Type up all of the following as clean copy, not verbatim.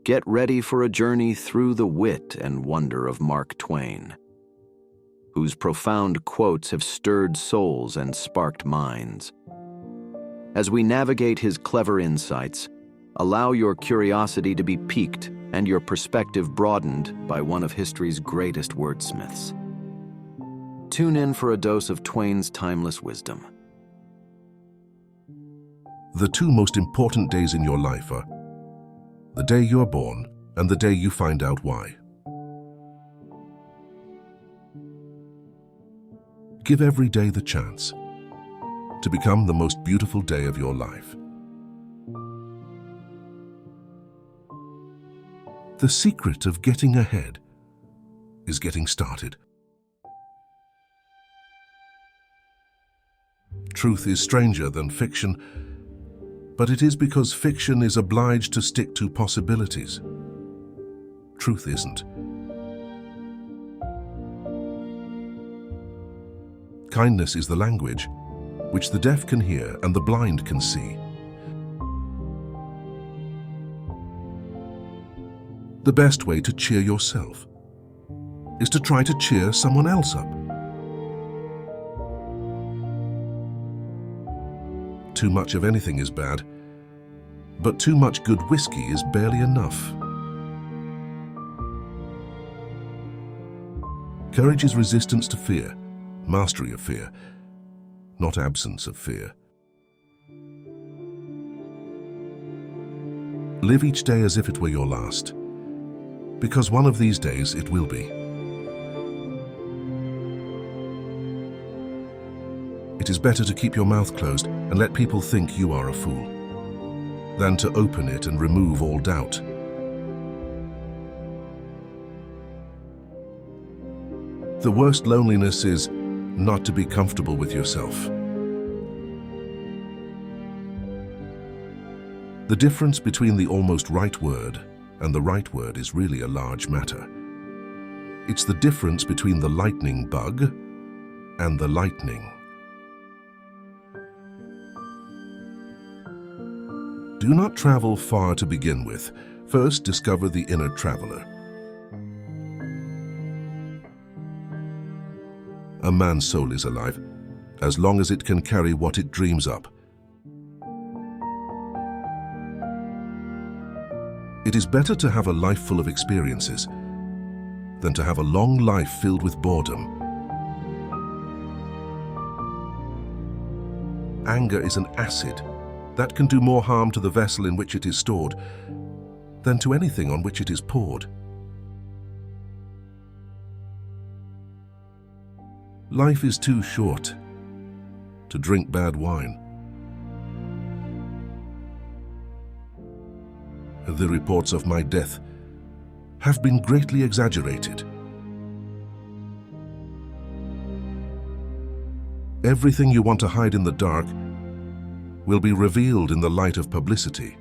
get ready for a journey through the wit and wonder of Mark Twain, whose profound quotes have stirred souls and sparked minds. As we navigate his clever insights, allow your curiosity to be piqued and your perspective broadened by one of history's greatest wordsmiths. Tune in for a dose of Twain's timeless wisdom. The two most important days in your life are the day you're born and the day you find out why. Give every day the chance to become the most beautiful day of your life. The secret of getting ahead is getting started. Truth is stranger than fiction, but it is because fiction is obliged to stick to possibilities. Truth isn't. Kindness is the language which the deaf can hear and the blind can see. The best way to cheer yourself is to try to cheer someone else up. Too much of anything is bad, but too much good whiskey is barely enough. Courage is resistance to fear, mastery of fear, not absence of fear. Live each day as if it were your last, because one of these days it will be. It is better to keep your mouth closed and let people think you are a fool, than to open it and remove all doubt. The worst loneliness is not to be comfortable with yourself. The difference between the almost right word and the right word is really a large matter. It's the difference between the lightning bug and the lightning. Do not travel far to begin with. First, discover the inner traveler. A man's soul is alive, as long as it can carry what it dreams up. It is better to have a life full of experiences than to have a long life filled with boredom. Anger is an acid that can do more harm to the vessel in which it is stored than to anything on which it is poured. Life is too short to drink bad wine. The reports of my death have been greatly exaggerated. Everything you want to hide in the dark will be revealed in the light of publicity.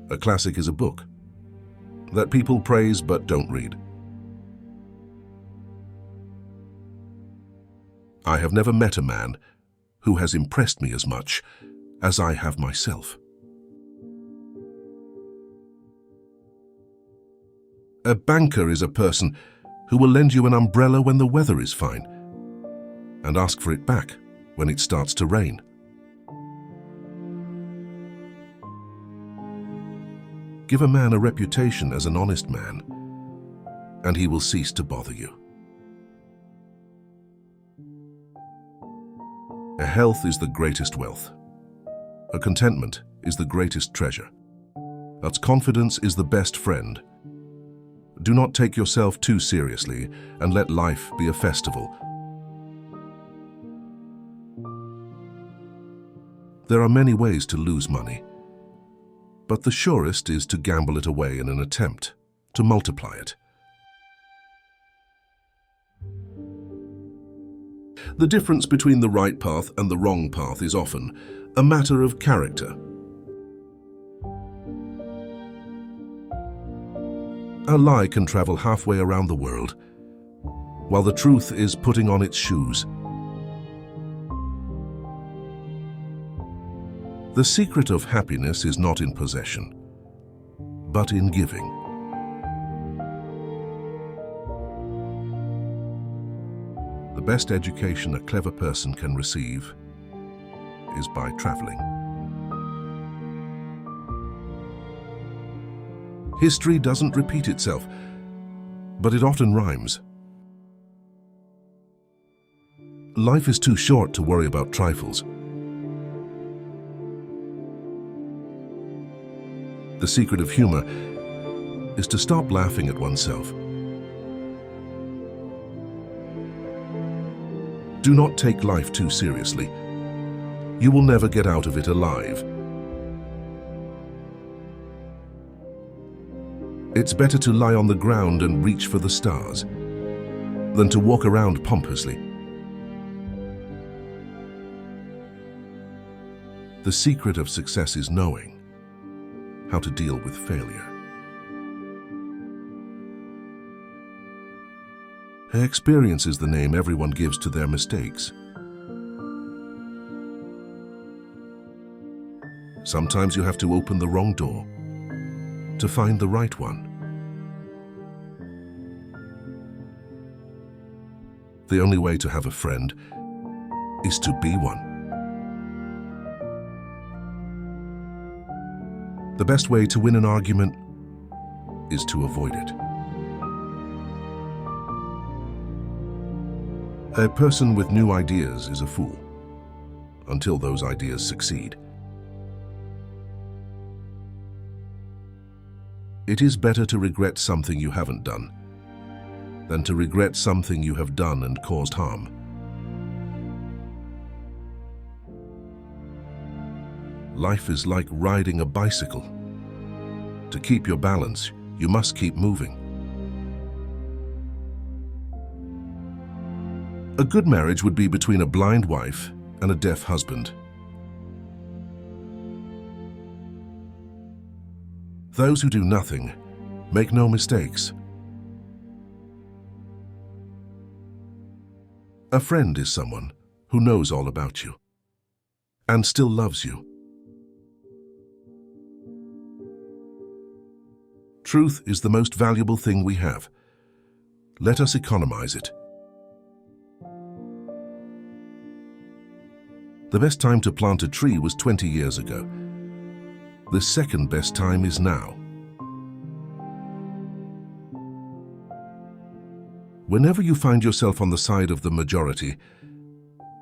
A classic is a book that people praise but don't read. I have never met a man who has impressed me as much as I have myself. A banker is a person who will lend you an umbrella when the weather is fine and ask for it back when it starts to rain. Give a man a reputation as an honest man, and he will cease to bother you. A health is the greatest wealth. A contentment is the greatest treasure. But confidence is the best friend. Do not take yourself too seriously and let life be a festival. There are many ways to lose money, but the surest is to gamble it away in an attempt to multiply it. The difference between the right path and the wrong path is often a matter of character. A lie can travel halfway around the world, while the truth is putting on its shoes. The secret of happiness is not in possession, but in giving. The best education a clever person can receive is by traveling. History doesn't repeat itself, but it often rhymes. Life is too short to worry about trifles. The secret of humor is to stop laughing at oneself. Do not take life too seriously. You will never get out of it alive. It's better to lie on the ground and reach for the stars than to walk around pompously. The secret of success is knowing how to deal with failure. Experience is the name everyone gives to their mistakes. Sometimes you have to open the wrong door to find the right one. The only way to have a friend is to be one. The best way to win an argument is to avoid it. A person with new ideas is a fool until those ideas succeed. It is better to regret something you haven't done than to regret something you have done and caused harm. Life is like riding a bicycle. To keep your balance, you must keep moving. A good marriage would be between a blind wife and a deaf husband. Those who do nothing make no mistakes. A friend is someone who knows all about you and still loves you. Truth is the most valuable thing we have. Let us economize it. The best time to plant a tree was 20 years ago. The second best time is now. Whenever you find yourself on the side of the majority,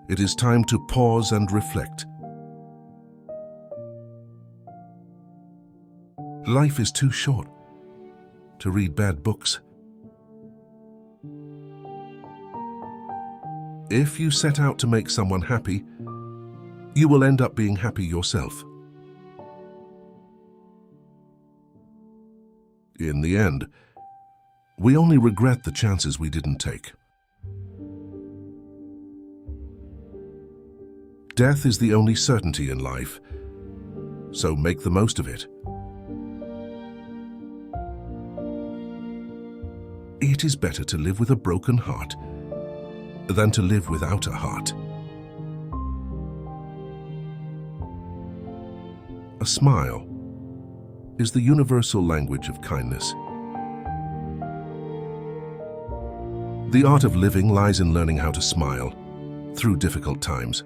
it is time to pause and reflect. Life is too short to read bad books. If you set out to make someone happy, you will end up being happy yourself. In the end, we only regret the chances we didn't take. Death is the only certainty in life, so make the most of it. It is better to live with a broken heart than to live without a heart. A smile is the universal language of kindness. The art of living lies in learning how to smile through difficult times.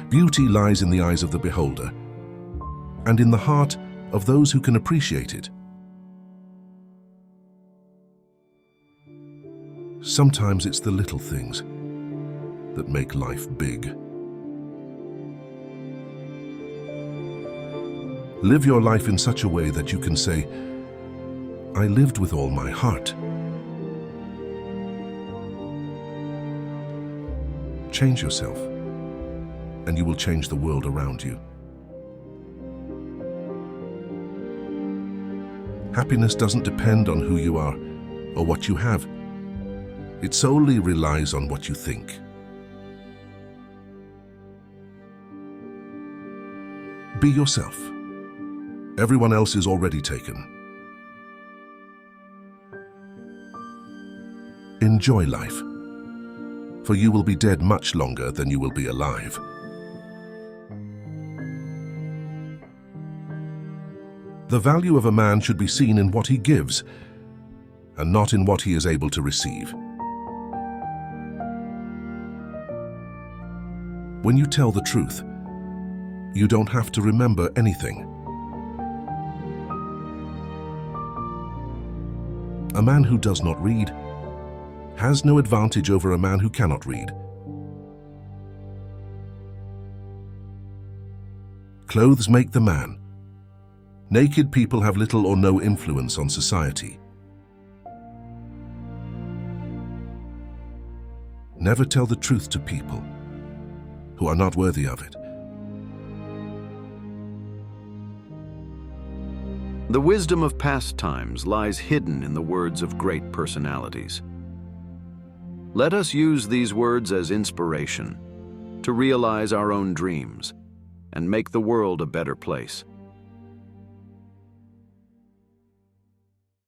Beauty lies in the eyes of the beholder and in the heart of those who can appreciate it. Sometimes it's the little things that make life big. Live your life in such a way that you can say, I lived with all my heart. Change yourself, and you will change the world around you. Happiness doesn't depend on who you are or what you have. It solely relies on what you think. Be yourself. Everyone else is already taken. Enjoy life. for you will be dead much longer than you will be alive. The value of a man should be seen in what he gives, and not in what he is able to receive. When you tell the truth, you don't have to remember anything. A man who does not read has no advantage over a man who cannot read. Clothes make the man. Naked people have little or no influence on society. Never tell the truth to people who are not worthy of it. The wisdom of past times lies hidden in the words of great personalities. Let us use these words as inspiration to realize our own dreams and make the world a better place.